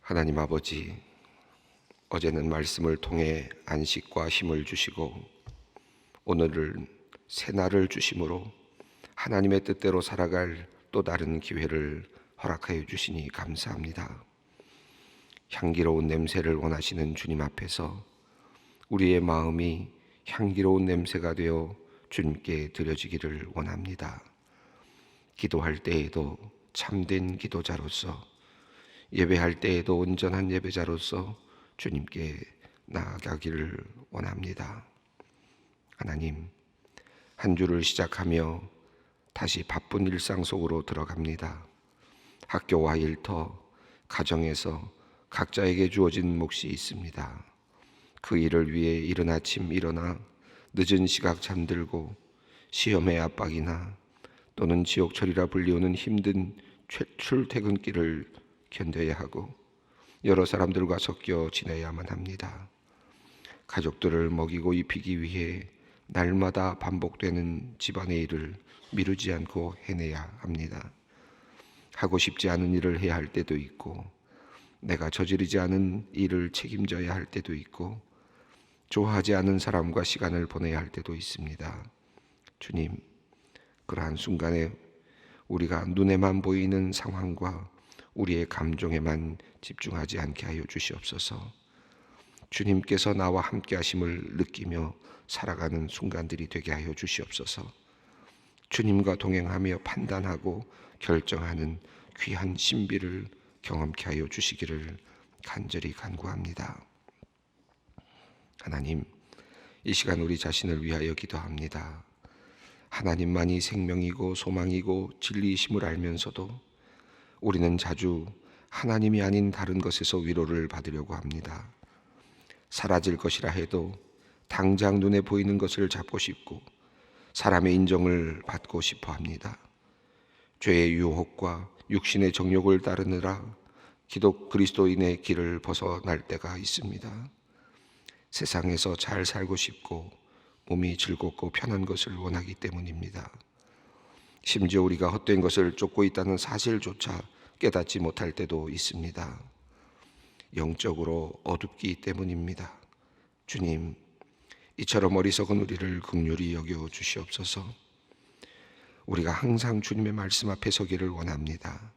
하나님 아버지, 어제는 말씀을 통해 안식과 힘을 주시고 오늘은 새날을 주심으로 하나님의 뜻대로 살아갈 또 다른 기회를 허락하여 주시니 감사합니다. 향기로운 냄새를 원하시는 주님 앞에서 우리의 마음이 향기로운 냄새가 되어 주님께 드려지기를 원합니다. 기도할 때에도 참된 기도자로서, 예배할 때에도 온전한 예배자로서 주님께 나아가기를 원합니다. 하나님, 한 주를 시작하며 다시 바쁜 일상 속으로 들어갑니다. 학교와 일터, 가정에서 각자에게 주어진 몫이 있습니다. 그 일을 위해 이른 아침 일어나 늦은 시각 잠들고 시험의 압박이나 또는 지옥철이라 불리우는 힘든 출퇴근길을 견뎌야 하고 여러 사람들과 섞여 지내야만 합니다. 가족들을 먹이고 입히기 위해 날마다 반복되는 집안의 일을 미루지 않고 해내야 합니다. 하고 싶지 않은 일을 해야 할 때도 있고, 내가 저지르지 않은 일을 책임져야 할 때도 있고, 좋아하지 않은 사람과 시간을 보내야 할 때도 있습니다. 주님, 그러한 순간에 우리가 눈에만 보이는 상황과 우리의 감정에만 집중하지 않게 하여 주시옵소서. 주님께서 나와 함께 하심을 느끼며 살아가는 순간들이 되게 하여 주시옵소서. 주님과 동행하며 판단하고 결정하는 귀한 신비를 경험케 하여 주시기를 간절히 간구합니다. 하나님, 이 시간 우리 자신을 위하여 기도합니다. 하나님만이 생명이고 소망이고 진리이심을 알면서도 우리는 자주 하나님이 아닌 다른 것에서 위로를 받으려고 합니다. 사라질 것이라 해도 당장 눈에 보이는 것을 잡고 싶고 사람의 인정을 받고 싶어 합니다. 죄의 유혹과 육신의 정욕을 따르느라 그리스도인의 길을 벗어날 때가 있습니다. 세상에서 잘 살고 싶고 몸이 즐겁고 편한 것을 원하기 때문입니다. 심지어 우리가 헛된 것을 쫓고 있다는 사실조차 깨닫지 못할 때도 있습니다. 영적으로 어둡기 때문입니다. 주님, 이처럼 어리석은 우리를 긍휼히 여겨 주시옵소서. 우리가 항상 주님의 말씀 앞에 서기를 원합니다.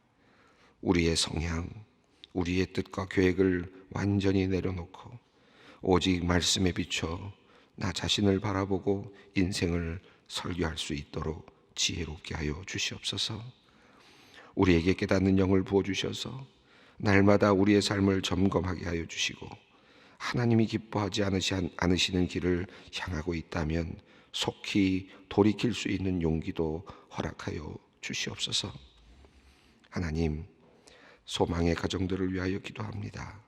우리의 성향, 우리의 뜻과 계획을 완전히 내려놓고 오직 말씀에 비춰 나 자신을 바라보고 인생을 설계할 수 있도록 지혜롭게 하여 주시옵소서. 우리에게 깨닫는 영을 부어주셔서 날마다 우리의 삶을 점검하게 하여 주시고, 하나님이 기뻐하지 않으시는 길을 향하고 있다면 속히 돌이킬 수 있는 용기도 허락하여 주시옵소서. 하나님, 소망의 가정들을 위하여 기도합니다.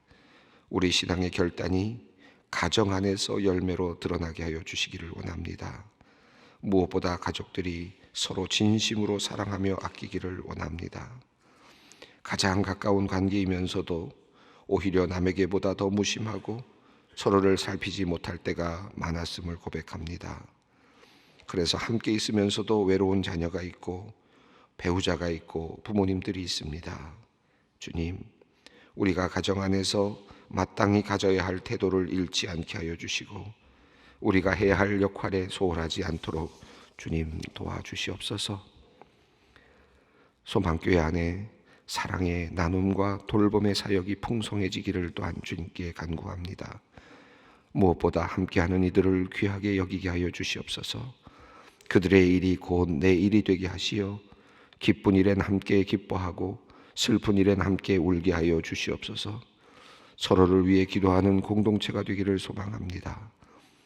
우리 신앙의 결단이 가정 안에서 열매로 드러나게 하여 주시기를 원합니다. 무엇보다 가족들이 서로 진심으로 사랑하며 아끼기를 원합니다. 가장 가까운 관계이면서도 오히려 남에게보다 더 무심하고 서로를 살피지 못할 때가 많았음을 고백합니다. 그래서 함께 있으면서도 외로운 자녀가 있고 배우자가 있고 부모님들이 있습니다. 주님, 우리가 가정 안에서 마땅히 가져야 할 태도를 잃지 않게 하여 주시고 우리가 해야 할 역할에 소홀하지 않도록 주님 도와주시옵소서. 소망교회 안에 사랑의 나눔과 돌봄의 사역이 풍성해지기를 또한 주님께 간구합니다. 무엇보다 함께하는 이들을 귀하게 여기게 하여 주시옵소서. 그들의 일이 곧 내 일이 되게 하시어 기쁜 일엔 함께 기뻐하고 슬픈 일엔 함께 울게 하여 주시옵소서. 서로를 위해 기도하는 공동체가 되기를 소망합니다.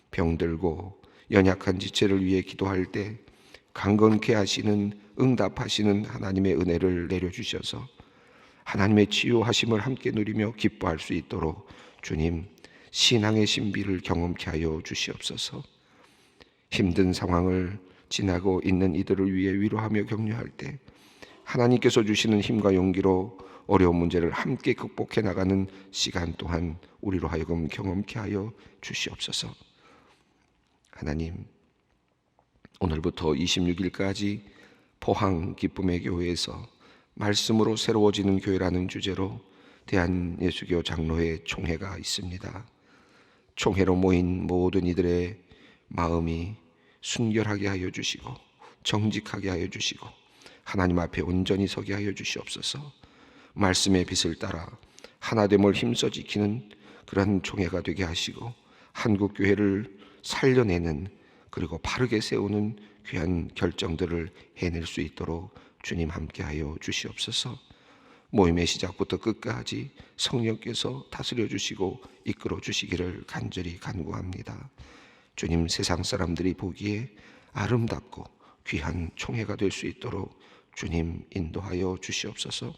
병들고 연약한 지체를 위해 기도할 때 강건케 하시는, 응답하시는 하나님의 은혜를 내려주셔서 하나님의 치유하심을 함께 누리며 기뻐할 수 있도록 주님, 신앙의 신비를 경험케 하여 주시옵소서. 힘든 상황을 지나고 있는 이들을 위해 위로하며 격려할 때 하나님께서 주시는 힘과 용기로 어려운 문제를 함께 극복해 나가는 시간 또한 우리로 하여금 경험케 하여 주시옵소서. 하나님, 오늘부터 26일까지 포항 기쁨의 교회에서 말씀으로 새로워지는 교회라는 주제로 대한예수교 장로회 총회가 있습니다. 총회로 모인 모든 이들의 마음이 순결하게 하여 주시고 정직하게 하여 주시고 하나님 앞에 온전히 서게 하여 주시옵소서. 말씀의 빛을 따라 하나됨을 힘써 지키는 그런 총회가 되게 하시고 한국교회를 살려내는, 그리고 바르게 세우는 귀한 결정들을 해낼 수 있도록 주님 함께하여 주시옵소서. 모임의 시작부터 끝까지 성령께서 다스려 주시고 이끌어 주시기를 간절히 간구합니다. 주님, 세상 사람들이 보기에 아름답고 귀한 총회가 될 수 있도록 주님 인도하여 주시옵소서.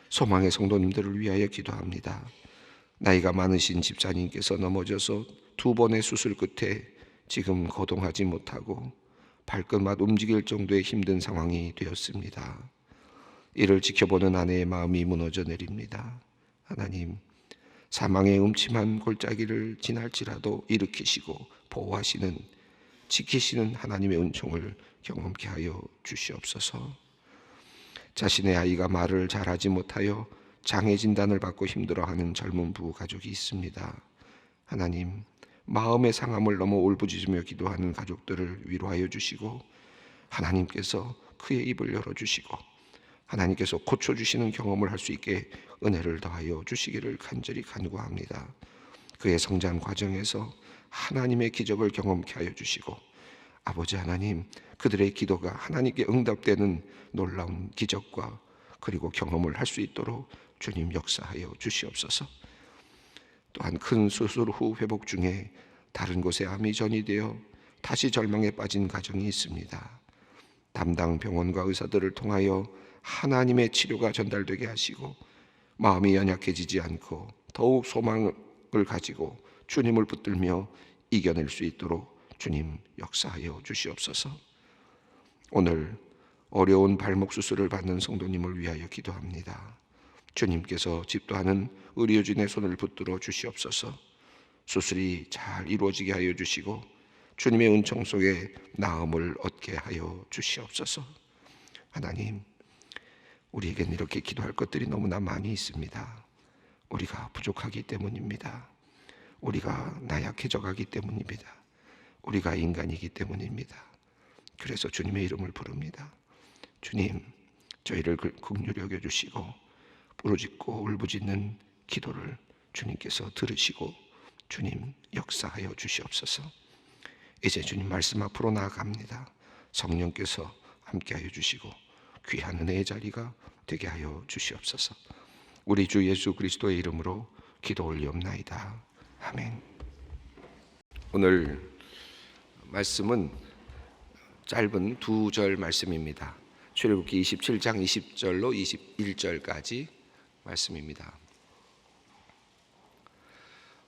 소망의 성도님들을 위하여 기도합니다. 나이가 많으신 집사님께서 넘어져서 2번의 수술 끝에 지금 거동하지 못하고 발끝만 움직일 정도의 힘든 상황이 되었습니다. 이를 지켜보는 아내의 마음이 무너져 내립니다. 하나님, 사망의 음침한 골짜기를 지날지라도 일으키시고 보호하시는, 지키시는 하나님의 은총을 경험케 하여 주시옵소서. 자신의 아이가 말을 잘하지 못하여 장애 진단을 받고 힘들어하는 젊은 부부 가족이 있습니다. 하나님, 마음의 상함을 넘어 울부짖으며 기도하는 가족들을 위로하여 주시고 하나님께서 그의 입을 열어주시고 하나님께서 고쳐주시는 경험을 할 수 있게 은혜를 더하여 주시기를 간절히 간구합니다. 그의 성장 과정에서 하나님의 기적을 경험케 하여 주시고 아버지 하나님, 그들의 기도가 하나님께 응답되는 놀라운 기적과 그리고 경험을 할 수 있도록 주님 역사하여 주시옵소서. 또한 큰 수술 후 회복 중에 다른 곳에 암이 전이되어 다시 절망에 빠진 가정이 있습니다. 담당 병원과 의사들을 통하여 하나님의 치료가 전달되게 하시고 마음이 연약해지지 않고 더욱 소망을 가지고 주님을 붙들며 이겨낼 수 있도록 주님 역사하여 주시옵소서. 오늘 어려운 발목 수술을 받는 성도님을 위하여 기도합니다. 주님께서 집도하는 의료진의 손을 붙들어 주시옵소서. 수술이 잘 이루어지게 하여 주시고 주님의 은총 속에 나음을 얻게 하여 주시옵소서. 하나님, 우리에겐 이렇게 기도할 것들이 너무나 많이 있습니다. 우리가 부족하기 때문입니다. 우리가 나약해져 가기 때문입니다. 우리가 인간이기 때문입니다. 그래서 주님의 이름을 부릅니다. 주님, 저희를 긍휼히 여겨주시고 부르짖고 울부짖는 기도를 주님께서 들으시고 주님 역사하여 주시옵소서. 이제 주님 말씀 앞으로 나아갑니다. 성령께서 함께하여 주시고 귀한 은혜의 자리가 되게 하여 주시옵소서. 우리 주 예수 그리스도의 이름으로 기도 올리옵나이다. 아멘. 오늘 말씀은 짧은 2절 말씀입니다. 출애굽기 27장 20절로 21절까지 말씀입니다.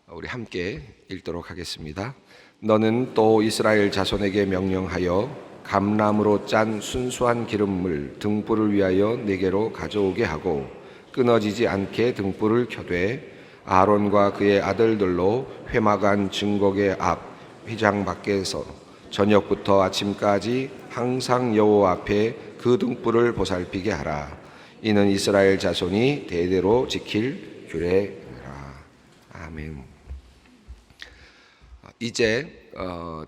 우리 함께 읽도록 하겠습니다. 너는 또 이스라엘 자손에게 명령하여 감람으로 짠 순수한 기름물 등불을 위하여 내게로 가져오게 하고 끊어지지 않게 등불을 켜되 아론과 그의 아들들로 회막안 증거계 앞 휘장 밖에서 저녁부터 아침까지 항상 여호와 앞에 그 등불을 보살피게 하라. 이는 이스라엘 자손이 대대로 지킬 규례라. 아멘. 이제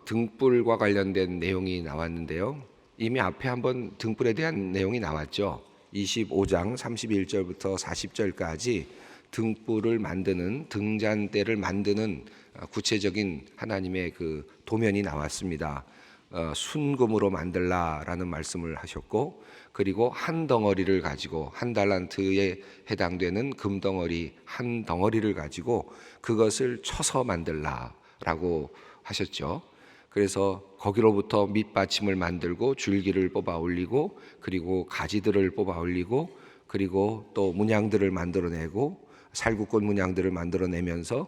등불과 관련된 내용이 나왔는데요. 이미 앞에 한번 등불에 대한 내용이 나왔죠. 25장 31절부터 40절까지 등불을 만드는, 등잔대를 만드는 구체적인 하나님의 그 도면이 나왔습니다. 순금으로 만들라라는 말씀을 하셨고, 그리고 한 덩어리를 가지고 한 달란트에 해당되는 금덩어리 한 덩어리를 가지고 그것을 쳐서 만들라라고 하셨죠. 그래서 거기로부터 밑받침을 만들고 줄기를 뽑아 올리고 그리고 가지들을 뽑아 올리고 그리고 또 문양들을 만들어내고 살구꽃 문양들을 만들어내면서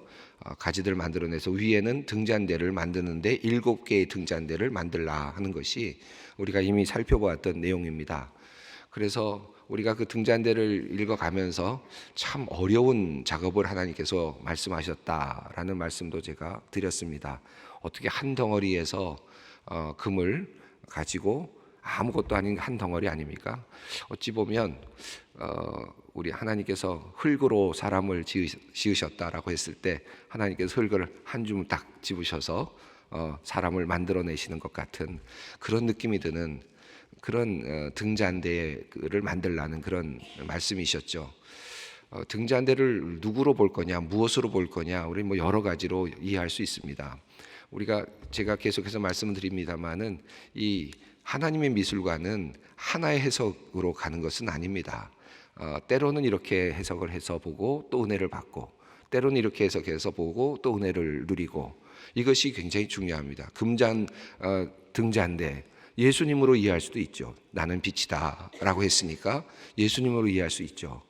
가지들을 만들어내서 위에는 등잔대를 만드는데 7개의 등잔대를 만들라 하는 것이 우리가 이미 살펴보았던 내용입니다. 그래서 우리가 그 등잔대를 읽어가면서 참 어려운 작업을 하나님께서 말씀하셨다라는 말씀도 제가 드렸습니다. 어떻게 한 덩어리에서 금을 가지고 아무것도 아닌 한 덩어리 아닙니까? 어찌 보면 우리 하나님께서 흙으로 사람을 지으셨다라고 했을 때 하나님께서 흙을 한 줌 딱 집으셔서 사람을 만들어내시는 것 같은 그런 느낌이 드는 그런 등잔대를 만들라는 그런 말씀이셨죠. 등잔대를 누구로 볼 거냐, 무엇으로 볼 거냐, 우리 뭐 여러 가지로 이해할 수 있습니다. 제가 계속해서 말씀을 드립니다만은 이 하나님의 미술관은 하나의 해석으로 가는 것은 아닙니다. 때로는 이렇게 해석을 해서 보고 또 은혜를 받고, 때로는 이렇게 해석해서 보고 또 은혜를 누리고, 이것이 굉장히 중요합니다. 등잔대, 예수님으로 이해할 수도 있죠. 나는 빛이다 라고 했으니까 예수님으로 이해할 수 있죠.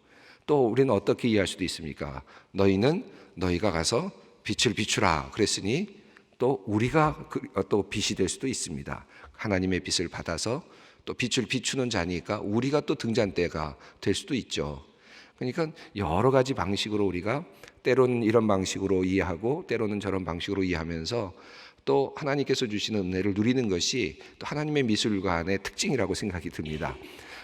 또 우리는 어떻게 이해할 수도 있습니까? 너희가 가서 빛을 비추라 그랬으니 또 우리가 또 빛이 될 수도 있습니다. 하나님의 빛을 받아서 또 빛을 비추는 자니까 우리가 또 등잔대가 될 수도 있죠. 그러니까 여러 가지 방식으로 우리가 때로는 이런 방식으로 이해하고 때로는 저런 방식으로 이해하면서 또 하나님께서 주시는 은혜를 누리는 것이 또 하나님의 미술관의 특징이라고 생각이 듭니다.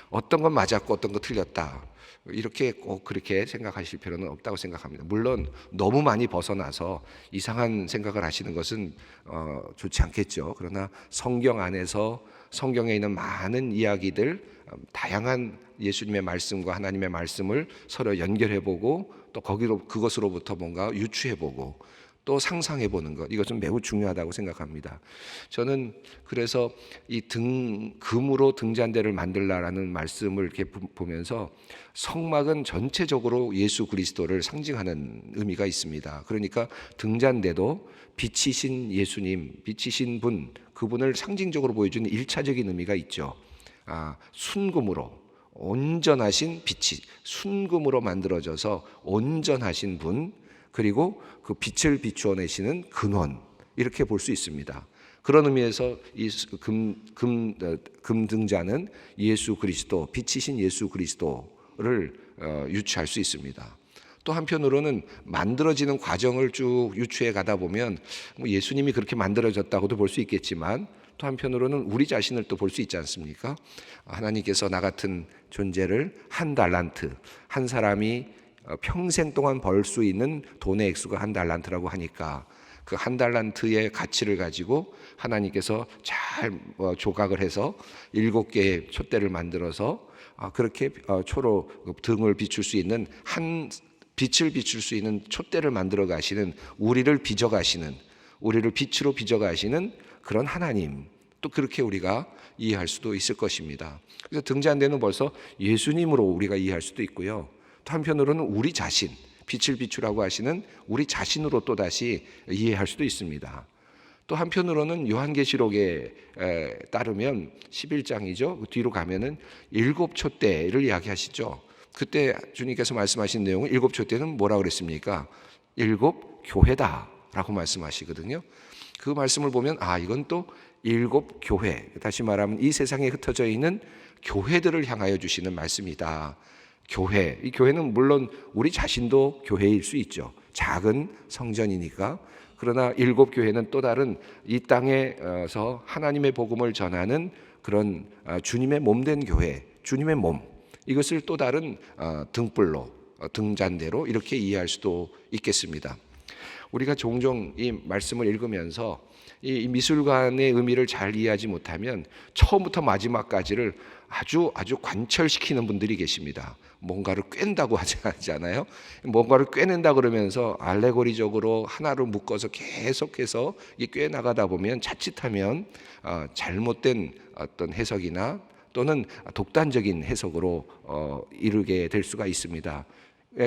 어떤 건 맞았고 어떤 건 틀렸다, 이렇게 꼭 그렇게 생각하실 필요는 없다고 생각합니다. 물론 너무 많이 벗어나서 이상한 생각을 하시는 것은 좋지 않겠죠. 그러나 성경 안에서 성경에 있는 많은 이야기들, 다양한 예수님의 말씀과 하나님의 말씀을 서로 연결해보고 또 그것으로부터 뭔가 유추해보고 또 상상해보는 것, 이것은 매우 중요하다고 생각합니다. 저는 그래서 이 금으로 등잔대를 만들라라는 말씀을 이렇게 보면서 성막은 전체적으로 예수 그리스도를 상징하는 의미가 있습니다. 그러니까 등잔대도 빛이신 예수님, 빛이신 분, 그분을 상징적으로 보여주는 1차적인 의미가 있죠. 순금으로, 온전하신 빛이 순금으로 만들어져서 온전하신 분, 그리고 그 빛을 비추어내시는 근원, 이렇게 볼 수 있습니다. 그런 의미에서 이 금등잔은 예수 그리스도, 빛이신 예수 그리스도를 유추할 수 있습니다. 또 한편으로는 만들어지는 과정을 쭉 유추해 가다 보면 예수님이 그렇게 만들어졌다고도 볼 수 있겠지만, 또 한편으로는 우리 자신을 또 볼 수 있지 않습니까? 하나님께서 나 같은 존재를 한 달란트, 한 사람이 평생 동안 벌 수 있는 돈의 액수가 한 달란트라고 하니까 그 한 달란트의 가치를 가지고 하나님께서 잘 조각을 해서 7개의 촛대를 만들어서 그렇게 초로 등을 비출 수 있는, 빛을 비출 수 있는 촛대를 만들어 가시는, 우리를 빛으로 빚어 가시는 그런 하나님, 또 그렇게 우리가 이해할 수도 있을 것입니다. 그래서 등잔대는 벌써 예수님으로 우리가 이해할 수도 있고요. 또 한편으로는 우리 자신, 빛을 비추라고 하시는 우리 자신으로 또다시 이해할 수도 있습니다. 또 한편으로는 요한계시록에 따르면 11장이죠. 그 뒤로 가면은 7촛대를 이야기하시죠. 그때 주님께서 말씀하신 내용은 7촛대는 뭐라 그랬습니까? 7교회다라고 말씀하시거든요. 그 말씀을 보면 이건 또 7교회, 다시 말하면 이 세상에 흩어져 있는 교회들을 향하여 주시는 말씀이다. 교회, 이 교회는 물론 우리 자신도 교회일 수 있죠. 작은 성전이니까. 그러나 7교회는 또 다른 이 땅에서 하나님의 복음을 전하는 그런 주님의 몸된 교회, 주님의 몸, 이것을 또 다른 등불로, 등잔대로 이렇게 이해할 수도 있겠습니다. 우리가 종종 이 말씀을 읽으면서 이 미술관의 의미를 잘 이해하지 못하면 처음부터 마지막까지를 아주 관철시키는 분들이 계십니다. 뭔가를 꿰는다고 하잖아요. 뭔가를 꿰낸다 그러면서 알레고리적으로 하나를 묶어서 계속해서 꿰 나가다 보면 자칫하면 잘못된 어떤 해석이나 또는 독단적인 해석으로 이르게 될 수가 있습니다.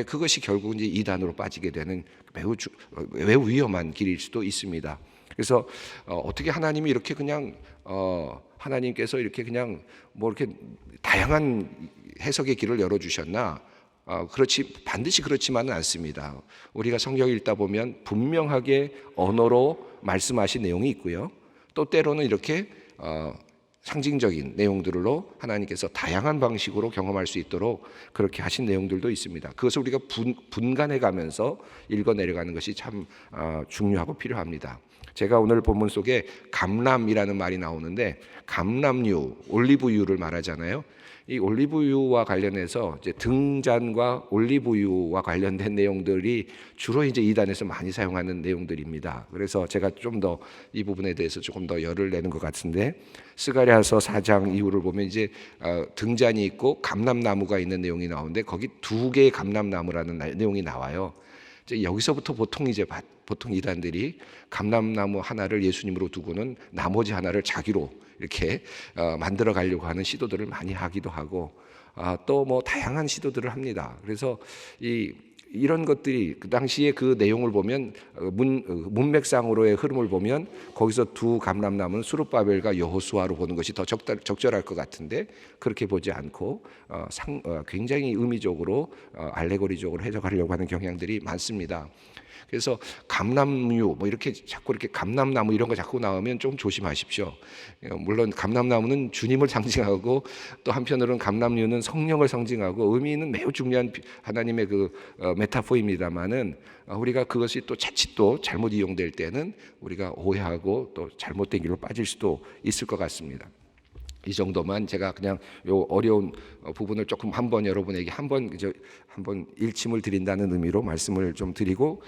그것이 결국 이제 이단으로 빠지게 되는 매우 위험한 길일 수도 있습니다. 그래서 어떻게 하나님이 이렇게 그냥 하나님께서 이렇게 그냥 이렇게 다양한 해석의 길을 열어 주셨나? 반드시 그렇지만은 않습니다. 우리가 성경 읽다 보면 분명하게 언어로 말씀하신 내용이 있고요. 또 때로는 이렇게 상징적인 내용들로 하나님께서 다양한 방식으로 경험할 수 있도록 그렇게 하신 내용들도 있습니다. 그것을 우리가 분간해 가면서 읽어 내려가는 것이 참 중요하고 필요합니다. 제가 오늘 본문 속에 감람이라는 말이 나오는데, 감람유, 올리브유를 말하잖아요. 이 올리브유와 관련해서 이제 등잔과 올리브유와 관련된 내용들이 주로 이제 이단에서 많이 사용하는 내용들입니다. 그래서 제가 좀 더 이 부분에 대해서 조금 더 열을 내는 것 같은데, 스가랴서 4장 이후를 보면 이제 등잔이 있고 감람나무가 있는 내용이 나오는데 거기 두 개의 감람나무라는 내용이 나와요. 이제 여기서부터 보통 이단들이 감람나무 하나를 예수님으로 두고는 나머지 하나를 자기로 이렇게 만들어 가려고 하는 시도들을 많이 하기도 하고, 또 뭐 다양한 시도들을 합니다. 그래서 이런 것들이 그 당시에 그 내용을 보면 문맥상으로의 흐름을 보면 거기서 두 감람나무는 스룹바벨과 여호수아로 보는 것이 더 적절할 것 같은데, 그렇게 보지 않고 굉장히 의미적으로 알레고리적으로 해석하려고 하는 경향들이 많습니다. 그래서 감람유 뭐 이렇게 자꾸 이렇게 감람나무 이런 거 자꾸 나오면 좀 조심하십시오. 물론 감람나무는 주님을 상징하고 또 한편으로는 감람유는 성령을 상징하고 의미는 매우 중요한 하나님의 그 메타포입니다만은, 우리가 그것이 또 자칫 또 잘못 이용될 때는 우리가 오해하고 또 잘못된 길로 빠질 수도 있을 것 같습니다. 이 정도만 제가 그냥 요 어려운 부분을 조금 한번 여러분에게 한번 일침을 드린다는 의미로 말씀을 좀 드리고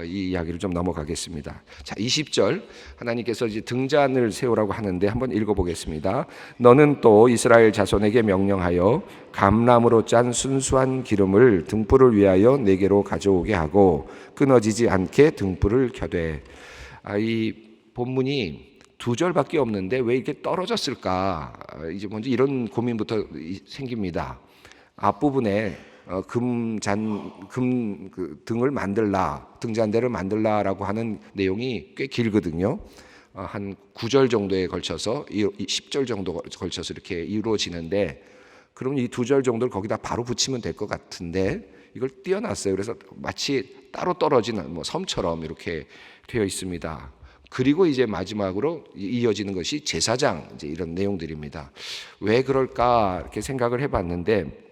이 이야기를 좀 넘어가겠습니다. 자, 20절 하나님께서 이제 등잔을 세우라고 하는데 한번 읽어보겠습니다. 너는 또 이스라엘 자손에게 명령하여 감람으로 짠 순수한 기름을 등불을 위하여 내게로 가져오게 하고 끊어지지 않게 등불을 켜되. 이 본문이 두 절밖에 없는데 왜 이렇게 떨어졌을까? 이제 먼저 이런 고민부터 생깁니다. 앞부분에 등을 만들라, 등잔대를 만들라라고 하는 내용이 꽤 길거든요. 한 9절 정도에 걸쳐서 10절 정도 걸쳐서 이렇게 이루어지는데, 그럼 이 2절 정도를 거기다 바로 붙이면 될 것 같은데 이걸 띄어놨어요. 그래서 마치 따로 떨어지는 뭐 섬처럼 이렇게 되어 있습니다. 그리고 이제 마지막으로 이어지는 것이 제사장, 이제 이런 내용들입니다. 왜 그럴까 이렇게 생각을 해봤는데,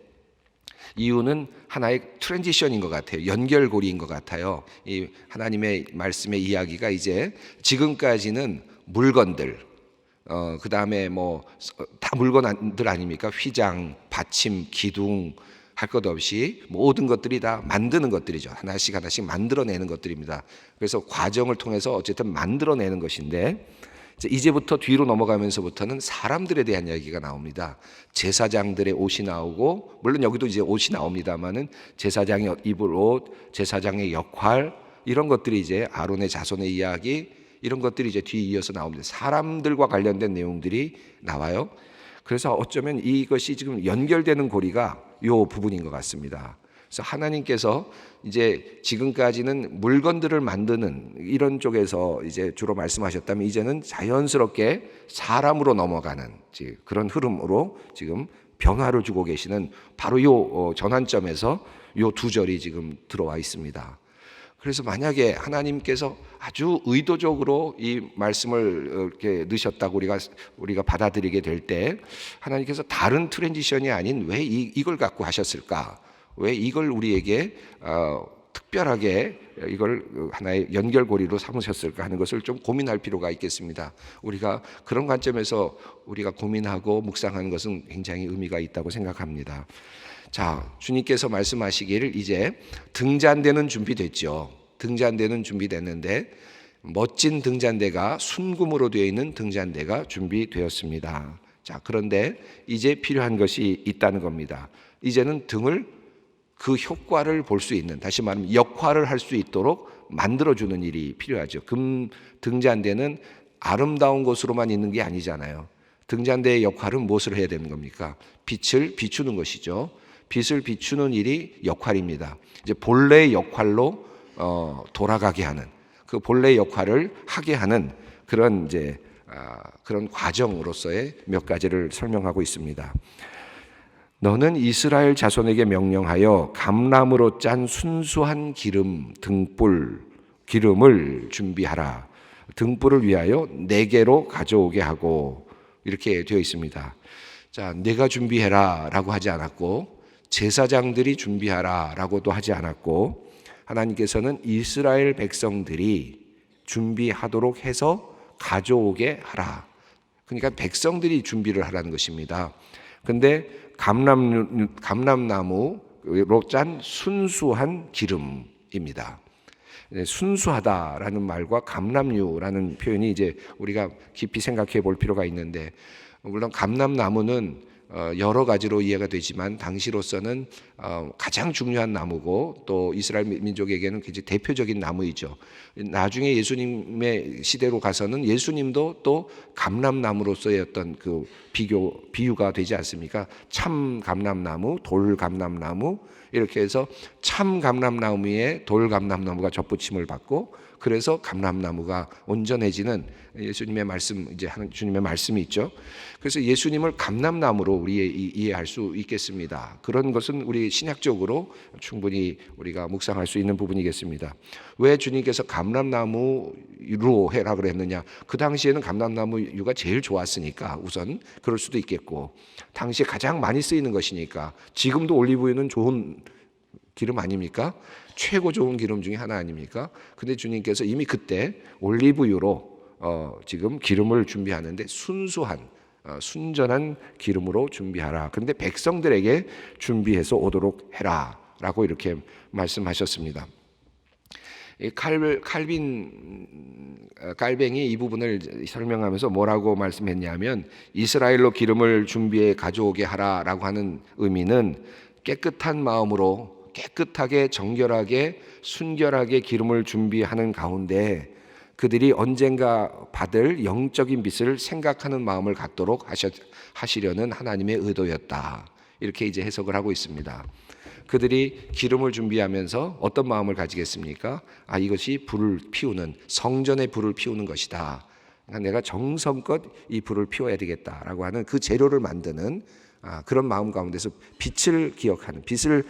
이유는 하나의 트랜지션인 것 같아요. 연결고리인 것 같아요. 이 하나님의 말씀의 이야기가 이제 지금까지는 물건들, 그 다음에 뭐 다 물건들 아닙니까? 휘장, 받침, 기둥 할 것 없이 모든 것들이 다 만드는 것들이죠. 하나씩 하나씩 만들어내는 것들입니다. 그래서 과정을 통해서 어쨌든 만들어내는 것인데, 이제부터 뒤로 넘어가면서부터는 사람들에 대한 이야기가 나옵니다. 제사장들의 옷이 나오고, 물론 여기도 이제 옷이 나옵니다만은 제사장이 입을 옷, 제사장의 역할, 이런 것들이 이제 아론의 자손의 이야기, 이런 것들이 이제 뒤에 이어서 나옵니다. 사람들과 관련된 내용들이 나와요. 그래서 어쩌면 이것이 지금 연결되는 고리가 요 부분인 것 같습니다. 그래서 하나님께서 이제 지금까지는 물건들을 만드는 이런 쪽에서 이제 주로 말씀하셨다면, 이제는 자연스럽게 사람으로 넘어가는 그런 흐름으로 지금 변화를 주고 계시는 바로 요 전환점에서 요 2절이 지금 들어와 있습니다. 그래서 만약에 하나님께서 아주 의도적으로 이 말씀을 이렇게 넣으셨다고 우리가 받아들이게 될 때, 하나님께서 다른 트랜지션이 아닌 왜 이걸 갖고 하셨을까? 왜 이걸 우리에게 특별하게 이걸 하나의 연결고리로 삼으셨을까 하는 것을 좀 고민할 필요가 있겠습니다. 우리가 그런 관점에서 우리가 고민하고 묵상하는 것은 굉장히 의미가 있다고 생각합니다. 자, 주님께서 말씀하시기를 이제 등잔대는 준비됐죠. 등잔대는 준비됐는데 멋진 등잔대가 순금으로 되어 있는 등잔대가 준비되었습니다. 자, 그런데 이제 필요한 것이 있다는 겁니다. 이제는 등을 그 효과를 볼 수 있는, 다시 말하면 역할을 할 수 있도록 만들어주는 일이 필요하죠. 등잔대는 아름다운 것으로만 있는 게 아니잖아요. 등잔대의 역할은 무엇을 해야 되는 겁니까? 빛을 비추는 것이죠. 빛을 비추는 일이 역할입니다. 이제 본래의 역할로 돌아가게 하는, 그 본래의 역할을 하게 하는 그런 이제 그런 과정으로서의 몇 가지를 설명하고 있습니다. 너는 이스라엘 자손에게 명령하여 감람으로 짠 순수한 기름을 준비하라. 등불을 위하여 내게로 가져오게 하고, 이렇게 되어 있습니다. 자, 내가 준비해라라고 하지 않았고, 제사장들이 준비하라라고도 하지 않았고, 하나님께서는 이스라엘 백성들이 준비하도록 해서 가져오게 하라. 그러니까 백성들이 준비를 하라는 것입니다. 근데 감람나무로 짠 순수한 기름입니다. 순수하다라는 말과 감람유라는 표현이 이제 우리가 깊이 생각해 볼 필요가 있는데, 물론 감람나무는 여러 가지로 이해가 되지만 당시로서는 가장 중요한 나무고 또 이스라엘 민족에게는 굉장히 대표적인 나무이죠. 나중에 예수님의 시대로 가서는 예수님도 또 감람나무로서의 어떤 그 비유가 되지 않습니까? 참 감람나무, 돌 감람나무, 이렇게 해서 참 감람나무 위에 돌 감람나무가 접붙임을 받고, 그래서 감람나무가 온전해지는 예수님의 말씀, 이제 주님의 말씀이 있죠. 그래서 예수님을 감람나무로 우리 이해할 수 있겠습니다. 그런 것은 우리 신약적으로 충분히 우리가 묵상할 수 있는 부분이겠습니다. 왜 주님께서 감람나무로 해라 그랬느냐? 그 당시에는 감람나무유가 제일 좋았으니까 우선 그럴 수도 있겠고, 당시에 가장 많이 쓰이는 것이니까. 지금도 올리브유는 좋은 기름 아닙니까? 최고 좋은 기름 중에 하나 아닙니까? 근데 주님께서 이미 그때 올리브유로 지금 기름을 준비하는데 순전한 기름으로 준비하라. 그런데 백성들에게 준비해서 오도록 해라 라고 이렇게 말씀하셨습니다. 칼뱅이 이 부분을 설명하면서 뭐라고 말씀했냐면, 이스라엘로 기름을 준비해 가져오게 하라라고 하는 의미는 깨끗한 마음으로 깨끗하게 정결하게 순결하게 기름을 준비하는 가운데 그들이 언젠가 받을 영적인 빚을 생각하는 마음을 갖도록 하시려는 하나님의 의도였다. 이렇게 이제 해석을 하고 있습니다. 그들이 기름을 준비하면서 어떤 마음을 가지겠습니까? 이것이 불을 피우는, 성전의 불을 피우는 것이다. 그러니까 내가 정성껏 이 불을 피워야 되겠다라고 하는 그 재료를 만드는 그런 마음 가운데서 빛을 기억하는, 빛을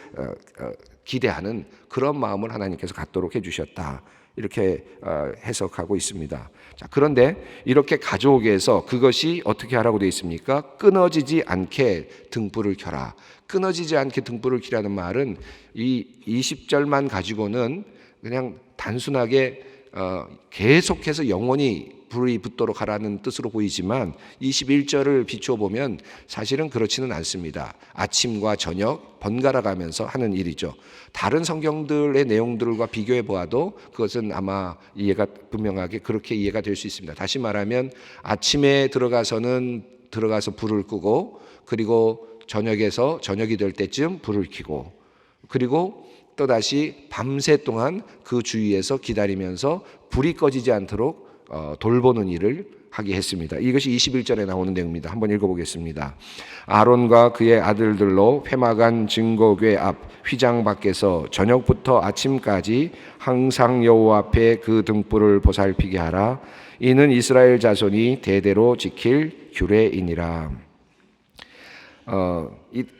기대하는 그런 마음을 하나님께서 갖도록 해주셨다. 이렇게 해석하고 있습니다. 자, 그런데 이렇게 가져오게 해서 그것이 어떻게 하라고 되어 있습니까? 끊어지지 않게 등불을 켜라. 끊어지지 않게 등불을 켜라는 말은 이 20절만 가지고는 그냥 단순하게 계속해서 영원히 불이 붙도록 하라는 뜻으로 보이지만 21절을 비춰보면 사실은 그렇지는 않습니다. 아침과 저녁 번갈아 가면서 하는 일이죠. 다른 성경들의 내용들과 비교해 보아도 그것은 아마 이해가 분명하게 그렇게 이해가 될 수 있습니다. 다시 말하면 아침에 들어가서 불을 끄고, 그리고 저녁이 될 때쯤 불을 켜고, 그리고 또다시 밤새 동안 그 주위에서 기다리면서 불이 꺼지지 않도록 돌보는 일을 하게 했습니다. 이것이 21절에 나오는 내용입니다. 한번 읽어보겠습니다. 아론과 그의 아들들로 회막안 증거궤 앞 휘장 밖에서 저녁부터 아침까지 항상 여호와 앞에 그 등불을 보살피게 하라. 이는 이스라엘 자손이 대대로 지킬 규례이니라.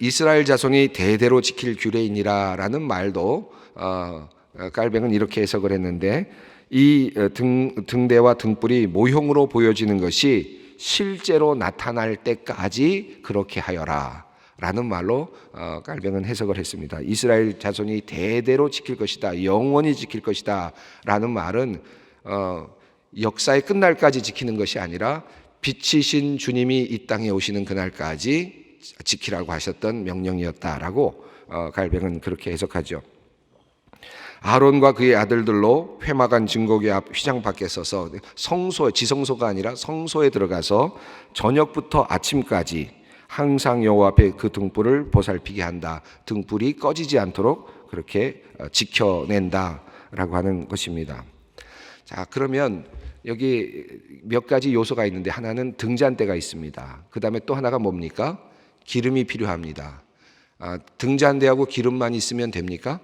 이스라엘 자손이 대대로 지킬 규례이니라라는 말도 깔뱅은 이렇게 해석을 했는데, 이 등대와 등불이 모형으로 보여지는 것이 실제로 나타날 때까지 그렇게 하여라 라는 말로 깔뱅은 해석을 했습니다. 이스라엘 자손이 대대로 지킬 것이다, 영원히 지킬 것이다 라는 말은 역사의 끝날까지 지키는 것이 아니라 빛이신 주님이 이 땅에 오시는 그날까지 지키라고 하셨던 명령이었다라고 깔뱅은 그렇게 해석하죠. 아론과 그의 아들들로 회막안 증거궤 앞 휘장 밖에 서서 지성소가 아니라 성소에 들어가서 저녁부터 아침까지 항상 여호와 앞에 그 등불을 보살피게 한다. 등불이 꺼지지 않도록 그렇게 지켜낸다라고 하는 것입니다. 자, 그러면 여기 몇 가지 요소가 있는데, 하나는 등잔대가 있습니다. 그 다음에 또 하나가 뭡니까? 기름이 필요합니다. 등잔대하고 기름만 있으면 됩니까?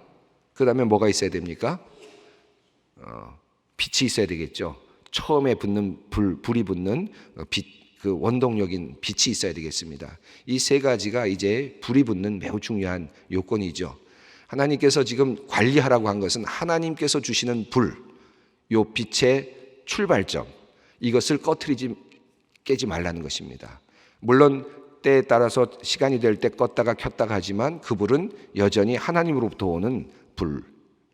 그 다음에 뭐가 있어야 됩니까? 빛이 있어야 되겠죠. 처음에 붙는 불이 붙는 그 원동력인 빛이 있어야 되겠습니다. 이 세 가지가 이제 불이 붙는 매우 중요한 요건이죠. 하나님께서 지금 관리하라고 한 것은 하나님께서 주시는 불, 요 빛의 출발점, 이것을 깨지 말라는 것입니다. 물론 때에 따라서 시간이 될 때 껐다가 켰다가 하지만 그 불은 여전히 하나님으로부터 오는 불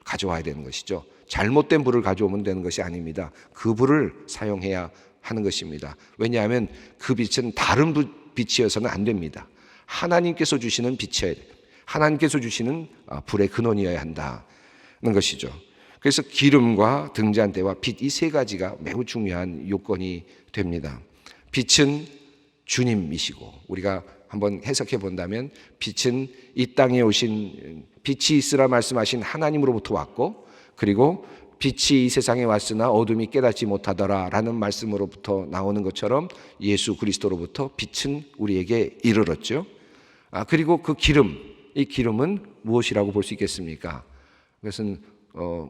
가져와야 되는 것이죠. 잘못된 불을 가져오면 되는 것이 아닙니다. 그 불을 사용해야 하는 것입니다. 왜냐하면 그 빛은 다른 빛이어서는 안 됩니다. 하나님께서 주시는 빛이어야 돼. 하나님께서 주시는 불의 근원이어야 한다는 것이죠. 그래서 기름과 등잔대와 빛, 이 세 가지가 매우 중요한 요건이 됩니다. 빛은 주님이시고, 우리가 한번 해석해 본다면 빛은 이 땅에 오신, 빛이 있으라 말씀하신 하나님으로부터 왔고, 그리고 빛이 이 세상에 왔으나 어둠이 깨닫지 못하더라 라는 말씀으로부터 나오는 것처럼 예수 그리스도로부터 빛은 우리에게 이르렀죠. 그리고 그 기름, 이 기름은 무엇이라고 볼 수 있겠습니까? 그것은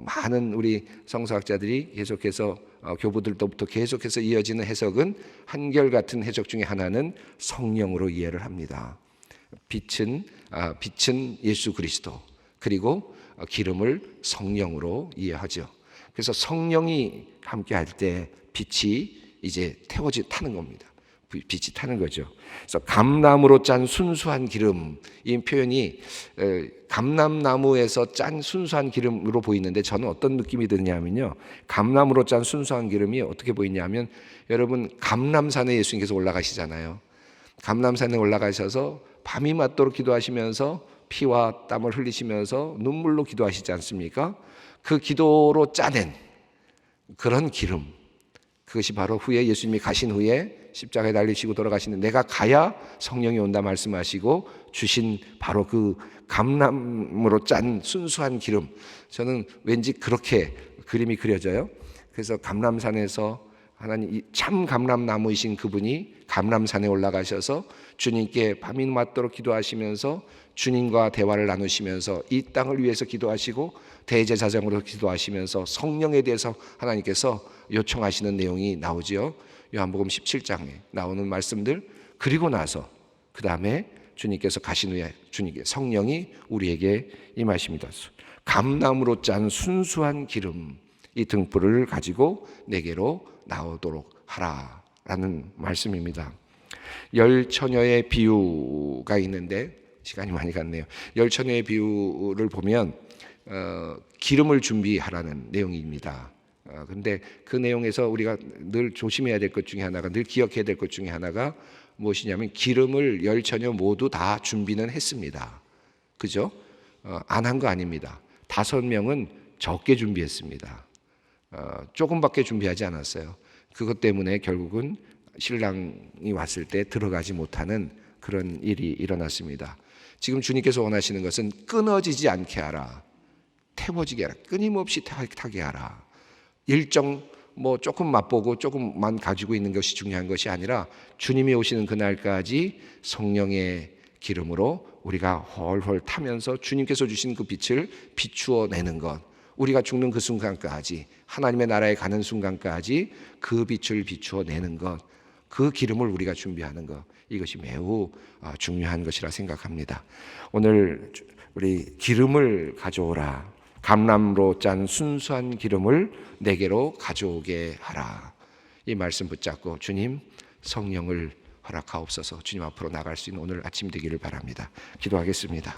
많은 우리 성서학자들이 계속해서 교부들로부터 계속해서 이어지는 해석은 한결같은 해석 중에 하나는 성령으로 이해를 합니다. 빛은 예수 그리스도, 그리고 기름을 성령으로 이해하죠. 그래서 성령이 함께할 때 빛이 이제 타는 겁니다. 빛이 타는 거죠. 그래서 감람으로 짠 순수한 기름, 이 표현이 감람나무에서 짠 순수한 기름으로 보이는데 저는 어떤 느낌이 드냐면요, 감람으로 짠 순수한 기름이 어떻게 보이냐면, 여러분 감람산에 예수님께서 올라가시잖아요. 감람산에 올라가셔서 밤이 맞도록 기도하시면서 피와 땀을 흘리시면서 눈물로 기도하시지 않습니까? 그 기도로 짜낸 그런 기름, 그것이 바로 후에 예수님이 가신 후에 십자가에 달리시고 돌아가시는, 내가 가야 성령이 온다 말씀하시고 주신 바로 그 감람으로 짠 순수한 기름, 저는 왠지 그렇게 그림이 그려져요. 그래서 감람산에서 하나님 참 감람나무이신 그분이 감람산에 올라가셔서 주님께 밤이 맞도록 기도하시면서 주님과 대화를 나누시면서 이 땅을 위해서 기도하시고 대제사장으로 기도하시면서 성령에 대해서 하나님께서 요청하시는 내용이 나오지요. 요한복음 17장에 나오는 말씀들. 그리고 나서 그 다음에 주님께서 가신 후에 주님께 성령이 우리에게 임하십니다. 감람으로 짠 순수한 기름, 이 등불을 가지고 내게로 나오도록 하라라는 말씀입니다. 열 처녀의 비유가 있는데 시간이 많이 갔네요. 열 처녀의 비유를 보면 기름을 준비하라는 내용입니다. 그런데 그 내용에서 우리가 늘 조심해야 될 것 중에 하나가, 늘 기억해야 될 것 중에 하나가 무엇이냐면, 기름을 열 처녀 모두 다 준비는 했습니다. 그죠? 안 한 거 아닙니다. 5명은 적게 준비했습니다. 조금밖에 준비하지 않았어요. 그것 때문에 결국은 신랑이 왔을 때 들어가지 못하는 그런 일이 일어났습니다. 지금 주님께서 원하시는 것은 끊어지지 않게 하라, 태워지게 하라, 끊임없이 타게 하라. 일정 조금 맛보고 조금만 가지고 있는 것이 중요한 것이 아니라, 주님이 오시는 그날까지 성령의 기름으로 우리가 헐헐 타면서 주님께서 주신 그 빛을 비추어 내는 것, 우리가 죽는 그 순간까지, 하나님의 나라에 가는 순간까지 그 빛을 비추어 내는 것, 그 기름을 우리가 준비하는 것, 이것이 매우 중요한 것이라 생각합니다. 오늘 우리 기름을 가져오라, 감람으로 짠 순수한 기름을 내게로 가져오게 하라, 이 말씀 붙잡고 주님 성령을 허락하옵소서. 주님 앞으로 나갈 수 있는 오늘 아침 되기를 바랍니다. 기도하겠습니다.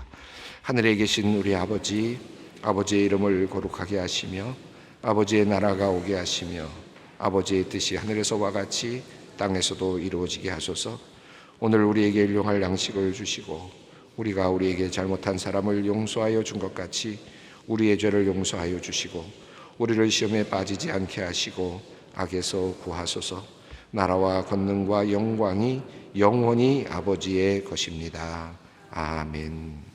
하늘에 계신 우리 아버지, 아버지의 이름을 거룩하게 하시며 아버지의 나라가 오게 하시며 아버지의 뜻이 하늘에서와 같이 땅에서도 이루어지게 하소서. 오늘 우리에게 일용할 양식을 주시고 우리가 우리에게 잘못한 사람을 용서하여 준 것 같이 우리의 죄를 용서하여 주시고 우리를 시험에 빠지지 않게 하시고 악에서 구하소서. 나라와 권능과 영광이 영원히 아버지의 것입니다. 아멘.